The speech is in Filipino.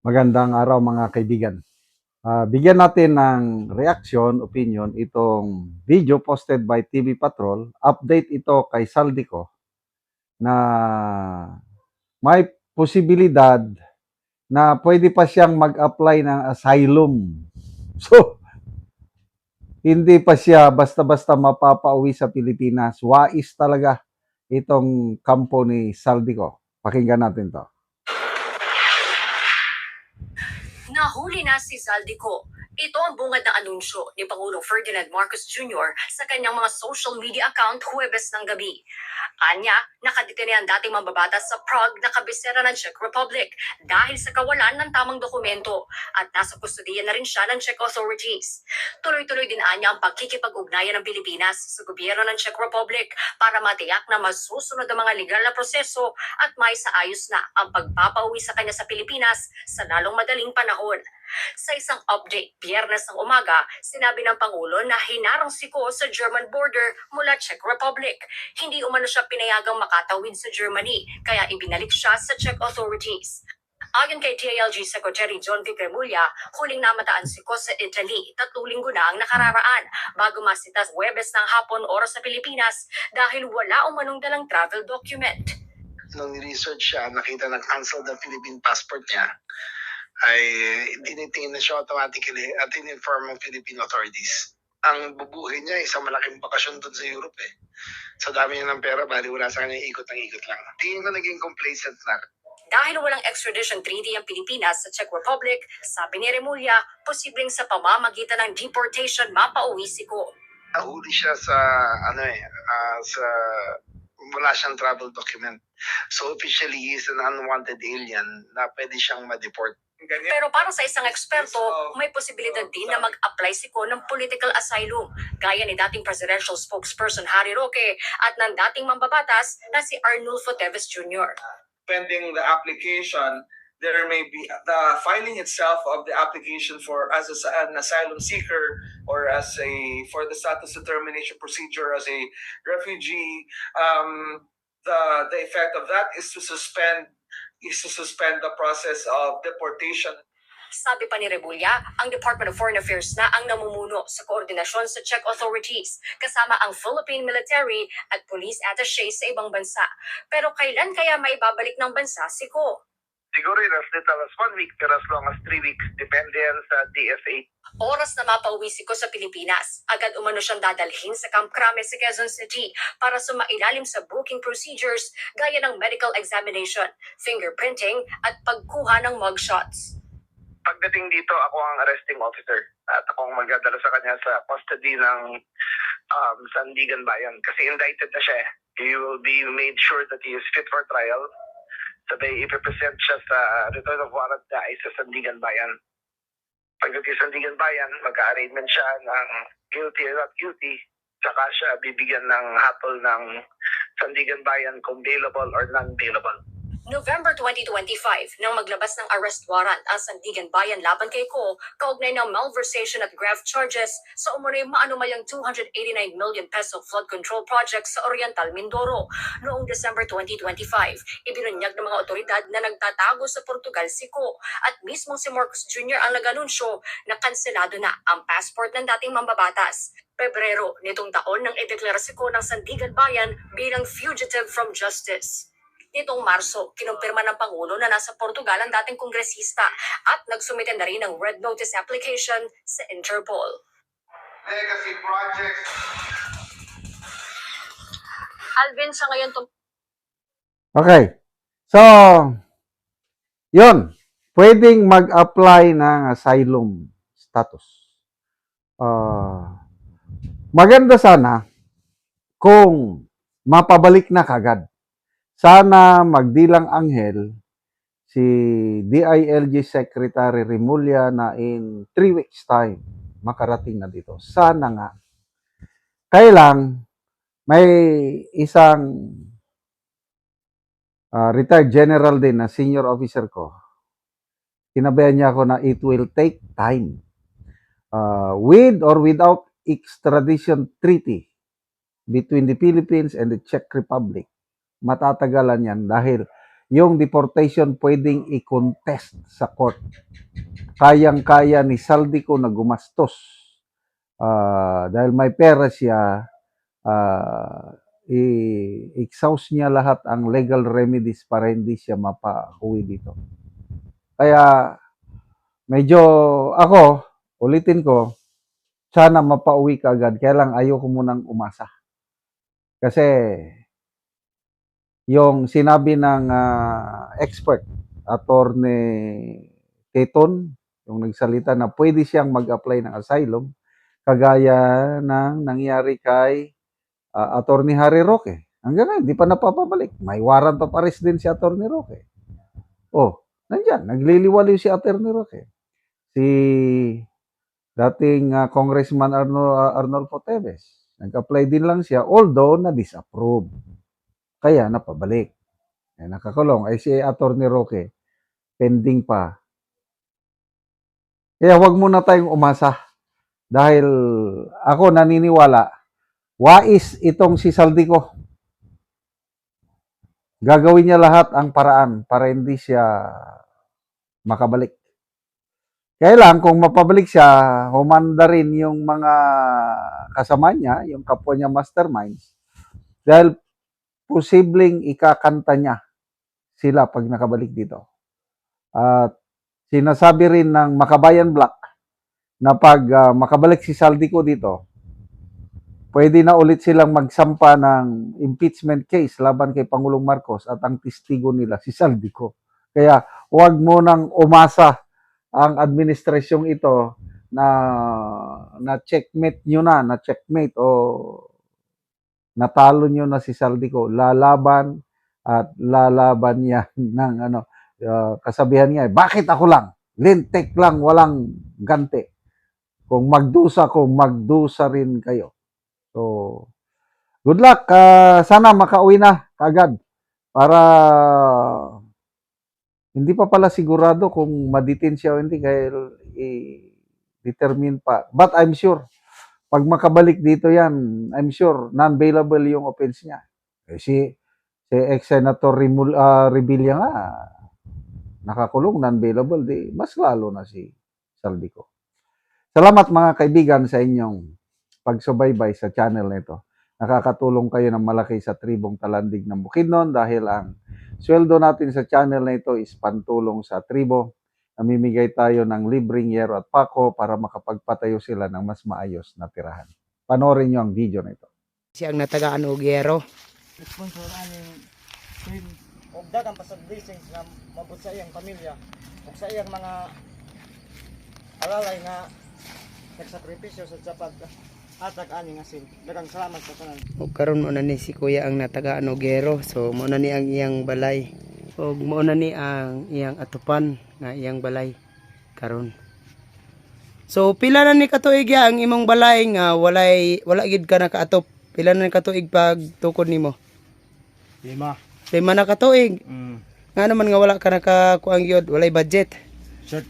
Magandang araw mga kaibigan. Bigyan natin ng reaction, opinion itong video posted by TV Patrol. Update ito kay Saldico na may posibilidad na pwede pa siyang mag-apply ng asylum. So, hindi pa siya basta-basta mapapauwi sa Pilipinas. Wais talaga itong kampo ni Saldico. Pakinggan natin to. Nahuli na si Zaldico. Ito ang bungad ng anunsyo ni Pangulong Ferdinand Marcos Jr. sa kanyang mga social media account Huwebes ng gabi. Anya, nakadetene ang dating mambabatas sa Prague na kabisera ng Czech Republic dahil sa kawalan ng tamang dokumento at nasa kustudiya na rin siya ng Czech authorities. Tuloy-tuloy din anya ang pagkikipag-ugnayan ng Pilipinas sa gobyerno ng Czech Republic para matiyak na masusunod ang mga legal na proseso at may saayos na ang pagpapauwi sa kanya sa Pilipinas sa lalong madaling panahon. Sa isang update, Biyernes ng umaga, sinabi ng Pangulo na hinarang siko sa German border mula Czech Republic. Hindi umano siya pinayagang makatawid sa Germany, kaya ibinalik siya sa Czech authorities. Ayon kay DILG Secretary John Vic Remulla, huling namataan siko sa Italy 3 linggo na ang nakararaan bago masita Huwebes ng hapon oras sa Pilipinas dahil wala umanong dalang travel document. Nung research siya, nakita na cancel the Philippine passport niya, ay dinitingin na siya automatically at in-inform ng Philippine authorities. Ang bubuhin niya, isang malaking bakasyon doon sa Europe eh. Sa dami niya ng pera, bali wala sa kanya ikot ng ikot lang. Tingin ko naging complacent na. Dahil walang extradition treaty ang Pilipinas sa Czech Republic, sabi ni Remulla, posibleng sa pamamagitan ng deportation mapauwi siko. Nahuli siya sa, sa wala siyang travel document. So officially, he is an unwanted alien na pwede siyang ma-deport. Pero para sa isang eksperto, may posibilidad din na mag-apply siko ng political asylum, gaya ni dating presidential spokesperson Harry Roque at ng dating mambabatas na si Arnulfo Teves Jr. Pending the application, there may be the filing itself of the application for as an asylum seeker or as for the status determination procedure as a refugee. The effect of that is to suspend the process of deportation. Sabi pa ni Remulla, ang Department of Foreign Affairs na ang namumuno sa koordinasyon sa Czech authorities, kasama ang Philippine military at police attaché sa ibang bansa. Pero kailan kaya maibabalik ng bansa siko? Siguro in as little as 1 week, pero as long as 3 weeks, depende yan sa DFA. Oras na mapauwi siko sa Pilipinas, agad umano siyang dadalhin sa Camp Crame sa Quezon City para sumailalim sa booking procedures gaya ng medical examination, fingerprinting at pagkuha ng mugshots. Pagdating dito, ako ang arresting officer at ako ang magdadala sa kanya sa custody ng Sandigan Bayan kasi indicted na siya. He will be made sure that he is fit for trial. Sabay ipipresent siya sa return of warrant na ay sa Sandigan Bayan. Pagdating sa Sandigan Bayan, mag-arraignment siya ng guilty or not guilty, saka siya bibigyan ng hatol ng Sandigan Bayan kung bailable or non-bailable. November 2025, nang maglabas ng arrest warrant ang Sandigan Bayan laban kay Ko, kaugnay ng malversation at graft charges sa umunoy maanumalyang 289 million peso flood control project sa Oriental Mindoro. Noong December 2025, ibinunyag ng mga otoridad na nagtatago sa Portugal si Ko at mismong si Marcos Jr. ang nag-anunsyo na kanselado na ang passport ng dating mambabatas. Pebrero nitong taon nang ideklara si Ko ng Sandigan Bayan bilang fugitive from justice. Nitong Marso, kinumpirma ng Pangulo na nasa Portugal ang dating kongresista at nagsumite na rin ng red notice application sa Interpol. Legacy projects. Alvin, sa ngayon Okay. So, yun. Pwedeng mag-apply ng asylum status. Maganda sana kung mapabalik na kagad. Sana magdilang anghel si DILG Secretary Remulla na in 3 weeks time makarating na dito. Sana nga. Kailang may isang retired general din na senior officer ko. Sinabihan niya ako na it will take time. With or without extradition treaty between the Philippines and the Czech Republic, matatagalan yan dahil yung deportation pwedeng i-contest sa court. Kayang-kaya ni Saldico na gumastos dahil may pera siya, i-exhaust niya lahat ang legal remedies para hindi siya mapauwi dito. Kaya medyo ako, ulitin ko, sana mapauwi ka agad. Kaya lang ayoko munang umasa. Kasi yung sinabi ng expert, Attorney Teton, yung nagsalita na pwede siyang mag-apply ng asylum, kagaya ng nangyari kay Attorney Harry Roque. Hanggang ngayon, di pa napapabalik. May warrant of arrest din si Attorney Roque. Oh, nandyan, nagliliwaliw si Attorney Roque. Si dating Congressman Arnolfo Teves, nag-apply din lang siya, although na-disapprove. Kaya napabalik. Nakakulong. Ay si Attorney Roque, pending pa. Kaya wag muna tayong umasa. Dahil ako naniniwala, wais itong si Saldico. Gagawin niya lahat ang paraan para hindi siya makabalik. Kaya lang, kung mapabalik siya, humanda rin yung mga kasama niya, yung kapwa niya masterminds, dahil posibleng ikakanta niya sila pag nakabalik dito. At sinasabi rin ng Makabayan Black na pag makabalik si Saldico dito, pwede na ulit silang magsampa ng impeachment case laban kay Pangulong Marcos at ang testigo nila si Saldico. Kaya huwag mo nang umasa ang administrasyong ito na checkmate nyo na checkmate o natalo nyo na si Saldico. Lalaban at lalaban niya ng kasabihan niya, bakit ako lang? Lintek lang, walang ganti. Kung magdusa rin kayo. So, good luck. Sana makauwi na kagad para hindi pa pala sigurado kung ma-detain siya o hindi kaya i-determine pa. But I'm sure, pag makabalik dito yan, I'm sure non-bailable yung offense niya. Si ex-senator Revilla nga, nakakulong, non-bailable, di mas lalo na si Saldico. Salamat mga kaibigan sa inyong pagsubaybay sa channel na ito. Nakakatulong kayo ng malaki sa tribong Talandig ng Bukidnon dahil ang sweldo natin sa channel na ito is pantulong sa tribo. Namimigay tayo ng libreng yero at pako para makapagpatayo sila ng mas maayos na tirahan. Panoorin nyo ang video na ito. Siyang natagaan og yero. Sponsor aning team og daghang pasag blessings nga mabot sa iyang pamilya ug sa iyang mga alalay nga nagsakripisyo sa pag atag ani nga sin. Daghang salamat sa tanan. Og karon mo na ni si kuya ang natagaan og yero. So mo na ni ang iyang balay. Og mo na ni ang iyang atupan nga iyang balay karon. So pila na ni katuig ya ang imong balay nga wala gid ka nakaatop. Pila na ni katuig pag tukod nimo? 5. 5 na katuig. Nga naman nga wala ka nakakuang gyud, walay budget. Short